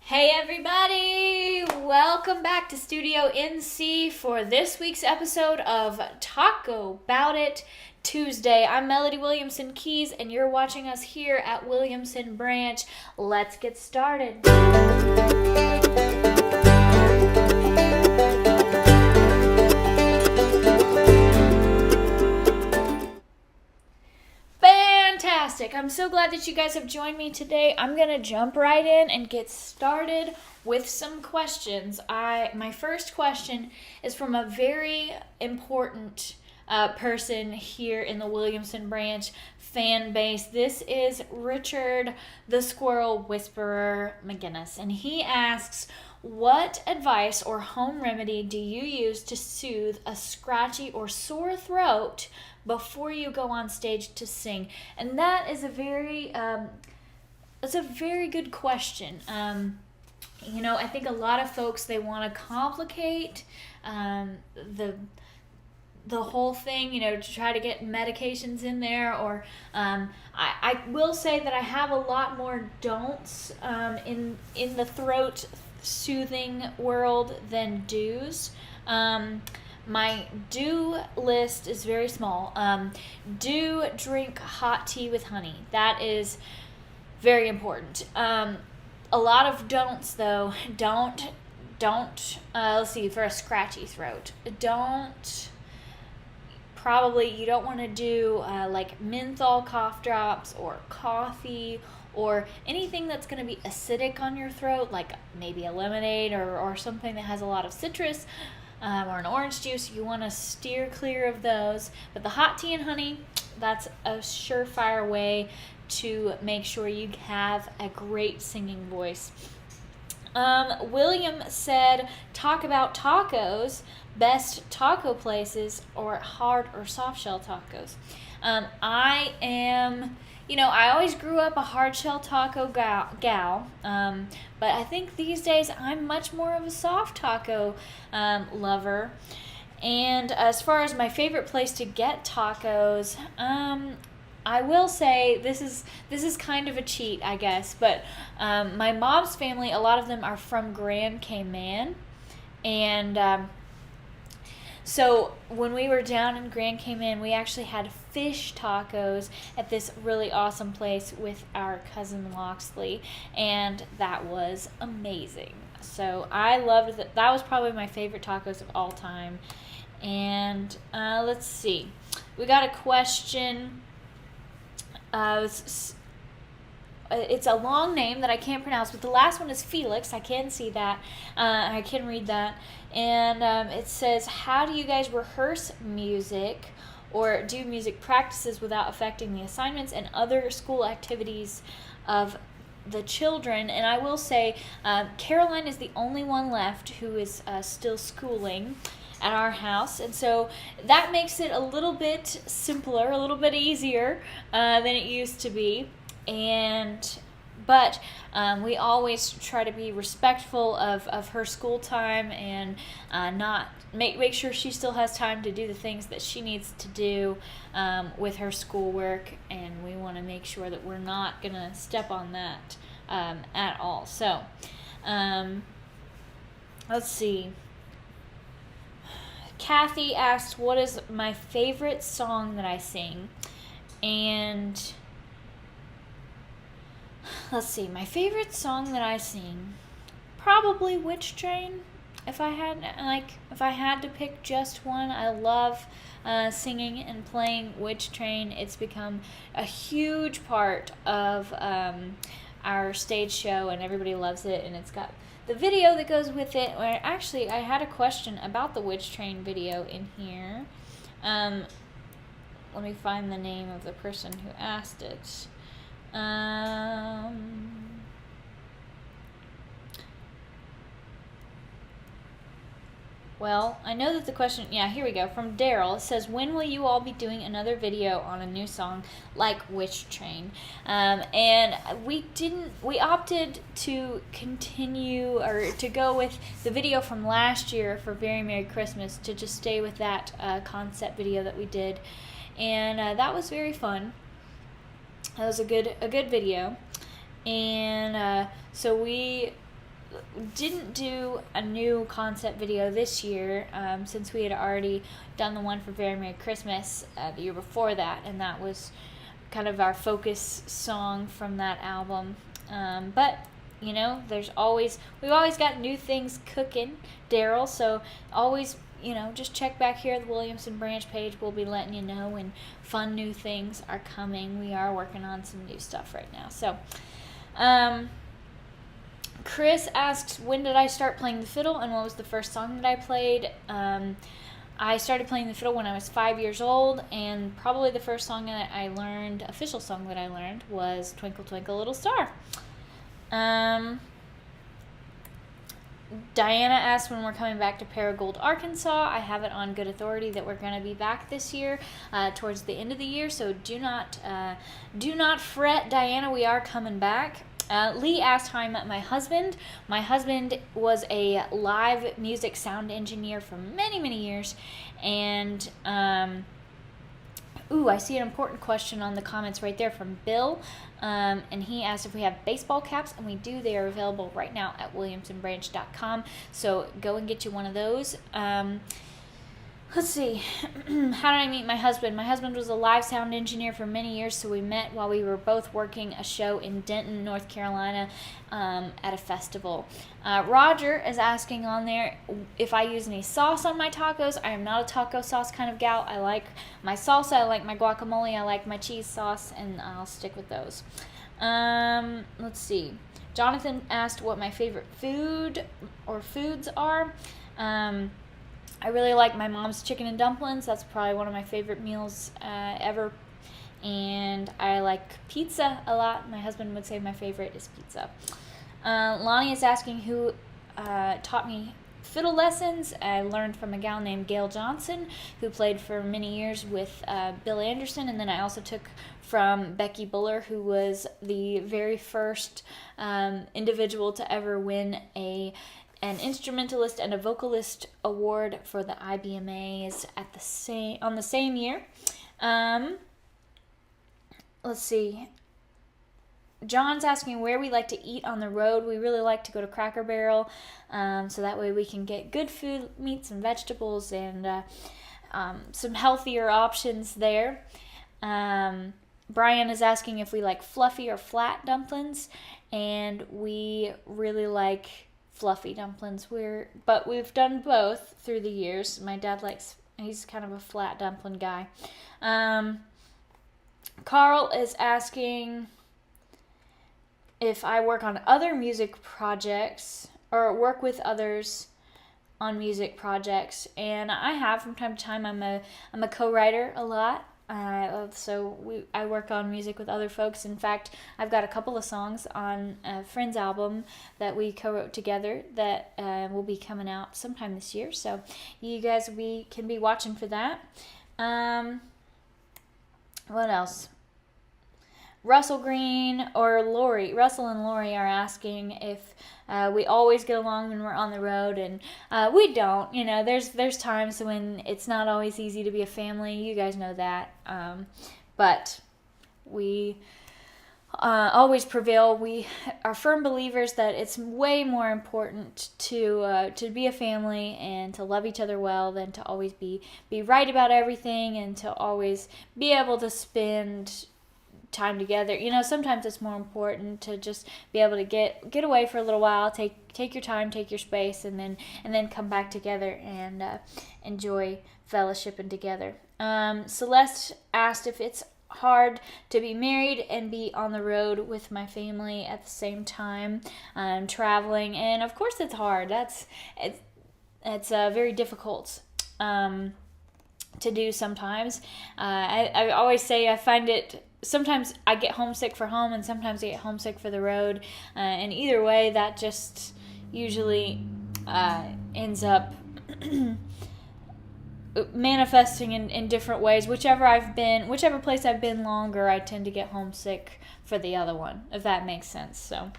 Hey everybody! Welcome back to Studio NC for this week's episode of Taco Bout It Tuesday. I'm Melody Williamson Keys and you're watching us here at Williamson Branch. Let's get started. Fantastic. I'm so glad that you guys have joined me today. I'm going to jump right in and get started with some questions. My first question is from a very important person here in the Williamson Branch fan base. This is Richard the Squirrel Whisperer McGinnis, and he asks, what advice or home remedy do you use to soothe a scratchy or sore throat before you go on stage to sing? And that is a very good question. I think a lot of folks, they want to complicate the whole thing, to try to get medications in there, or I will say that I have a lot more don'ts in the throat soothing world than do's. My do list is very small. Do drink hot tea with honey. That is very important. A lot of don'ts though. Don't let's see, for a scratchy throat, you don't want to do like menthol cough drops or coffee or anything that's going to be acidic on your throat, like maybe a lemonade or something that has a lot of citrus, or an orange juice. You want to steer clear of those. But the hot tea and honey, that's a surefire way to make sure you have a great singing voice. William said, talk about tacos, best taco places, or hard or soft shell tacos. I always grew up a hard shell taco gal, but I think these days I'm much more of a soft taco lover. And as far as my favorite place to get tacos, I will say this is kind of a cheat, I guess, but my mom's family, a lot of them are from Grand Cayman, and so when we were down in Grand Cayman, we actually had fish tacos at this really awesome place with our cousin Loxley, and that was amazing. So I loved it. That was probably my favorite tacos of all time. And let's see. We got a question. It's a long name that I can't pronounce, but the last one is Felix. I can see that. I can read that. And it says, how do you guys rehearse music or do music practices without affecting the assignments and other school activities of the children? And I will say, Caroline is the only one left who is still schooling at our house, and so that makes it a little bit simpler, a little bit easier than it used to be. But we always try to be respectful of her school time and not make sure she still has time to do the things that she needs to do with her schoolwork, and we want to make sure that we're not going to step on that at all. So let's see. Kathy asked, what is my favorite song that I sing? And let's see, my favorite song that I sing, probably Witch Train. If I had to pick just one, I love singing and playing Witch Train. It's become a huge part of our stage show, and everybody loves it, and it's got the video that goes with it. Where actually, I had a question about the Witch Train video in here. Let me find the name of the person who asked it. Well, I know that the question, here we go, from Daryl. It says, when will you all be doing another video on a new song like Witch Train? And we opted to continue, or to go with the video from last year for Very Merry Christmas, to just stay with that concept video that we did. And that was very fun. That was a good video. And so we didn't do a new concept video this year, since we had already done the one for Very Merry Christmas the year before that, and that was kind of our focus song from that album. But we've always got new things cooking, Daryl. So always, just check back here at the Williamson branch page. We'll be letting you know when fun new things are coming. We are working on some new stuff right now. So, Chris asks, when did I start playing the fiddle and what was the first song that I played? I started playing the fiddle when I was 5 years old, and probably the first song that I learned, official song that I learned, was Twinkle Twinkle Little Star. Diana asked when we're coming back to Paragould, Arkansas. I have it on good authority that we're going to be back this year, towards the end of the year, so do not fret, Diana, we are coming back. Lee asked how I met my husband. My husband was a live music sound engineer for many, many years. And, I see an important question on the comments right there from Bill. And he asked if we have baseball caps, and we do. They are available right now at williamsonbranch.com. So go and get you one of those. Let's see. How did I meet my husband? My husband was a live sound engineer for many years, so we met while we were both working a show in Denton, North Carolina, at a festival. Roger is asking on there if I use any sauce on my tacos. I am not a taco sauce kind of gal. I like my salsa, I like my guacamole, I like my cheese sauce, and I'll stick with those. Let's see. Jonathan asked what my favorite food or foods are. I really like my mom's chicken and dumplings. That's probably one of my favorite meals ever. And I like pizza a lot. My husband would say my favorite is pizza. Lonnie is asking who taught me fiddle lessons. I learned from a gal named Gail Johnson, who played for many years with Bill Anderson. And then I also took from Becky Buller, who was the very first individual to ever win an instrumentalist and a vocalist award for the IBMAs on the same year. Let's see. John's asking where we like to eat on the road. We really like to go to Cracker Barrel, so that way we can get good food, meats and vegetables, and some healthier options there. Brian is asking if we like fluffy or flat dumplings, and we really like fluffy dumplings. But we've done both through the years. My dad he's kind of a flat dumpling guy. Carl is asking if I work on other music projects or work with others on music projects, and I have from time to time. I'm a co-writer a lot. So I work on music with other folks. In fact, I've got a couple of songs on a friend's album that we co-wrote together that will be coming out sometime this year. So you guys can be watching for that. What else? Russell and Lori are asking if we always get along when we're on the road, and we don't. There's times when it's not always easy to be a family. You guys know that, but we always prevail. We are firm believers that it's way more important to be a family and to love each other well than to always be right about everything, and to always be able to spend time together. Sometimes it's more important to just be able to get away for a little while, take your time, take your space, and then come back together and enjoy fellowshipping together. Celeste asked if it's hard to be married and be on the road with my family at the same time, traveling, and of course it's hard. It's very difficult to do sometimes. I always say I find it. Sometimes I get homesick for home, and sometimes I get homesick for the road. And either way, that just usually ends up manifesting in different ways. Whichever place I've been longer, I tend to get homesick for the other one, if that makes sense. So,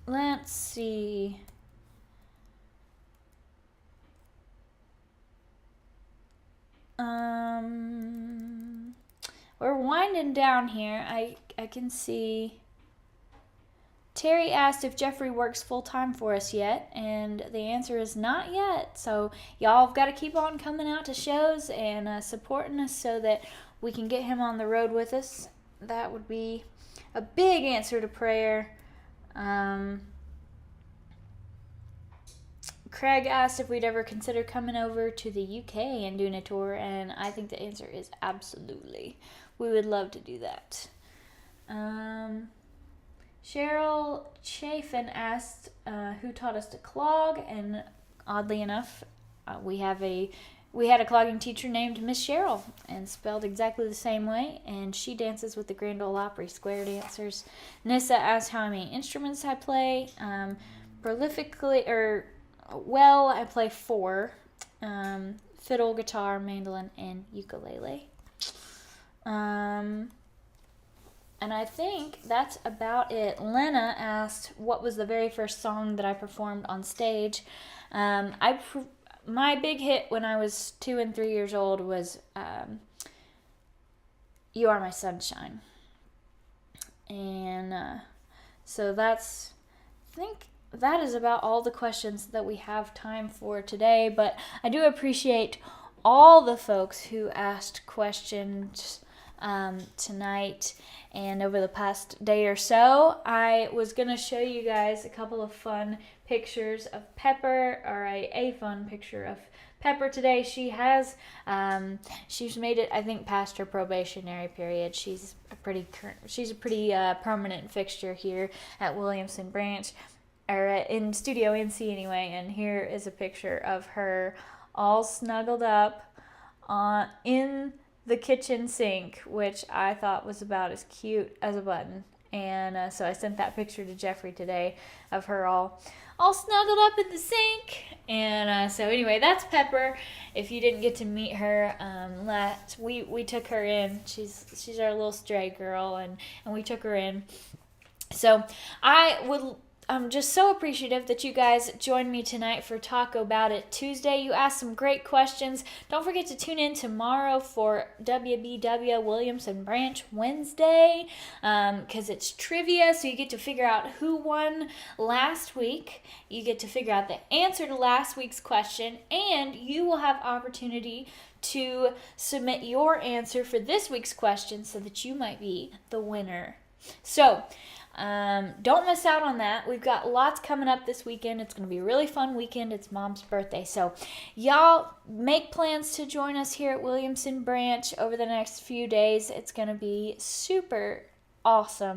let's see. We're winding down here. I can see Terry asked if Jeffrey works full-time for us yet, and the answer is not yet. So y'all have got to keep on coming out to shows and supporting us so that we can get him on the road with us. That would be a big answer to prayer. Craig asked if we'd ever consider coming over to the UK and doing a tour, and I think the answer is absolutely. We would love to do that. Cheryl Chafin asked who taught us to clog, and oddly enough, we had a clogging teacher named Miss Cheryl, and spelled exactly the same way, and she dances with the Grand Ole Opry square dancers. Nissa asked how many instruments I play. I play 4. Fiddle, guitar, mandolin, and ukulele. And I think that's about it. Lena asked what was the very first song that I performed on stage. My big hit when I was 2 and 3 years old was You Are My Sunshine. And so I think that is about all the questions that we have time for today. But I do appreciate all the folks who asked questions tonight and over the past day or so. I was going to show you guys a couple of fun pictures of Pepper, or a fun picture of Pepper today. She's made it, I think, past her probationary period. She's a pretty permanent fixture here at Williamson Branch, or in Studio NC anyway. And here is a picture of her all snuggled up in the kitchen sink, which I thought was about as cute as a button. And so I sent that picture to Jeffrey today of her all snuggled up in the sink. And so anyway, that's Pepper. If you didn't get to meet her, we took her in. She's our little stray girl, and we took her in. So I'm just so appreciative that you guys joined me tonight for Taco Bout It Tuesday. You asked some great questions. Don't forget to tune in tomorrow for WBW Williamson Branch Wednesday, because it's trivia, so you get to figure out who won last week. You get to figure out the answer to last week's question, and you will have opportunity to submit your answer for this week's question so that you might be the winner. So, don't miss out on that. We've got lots coming up this weekend. It's going to be a really fun weekend. It's Mom's birthday. So y'all make plans to join us here at Williamson Branch over the next few days. It's going to be super awesome.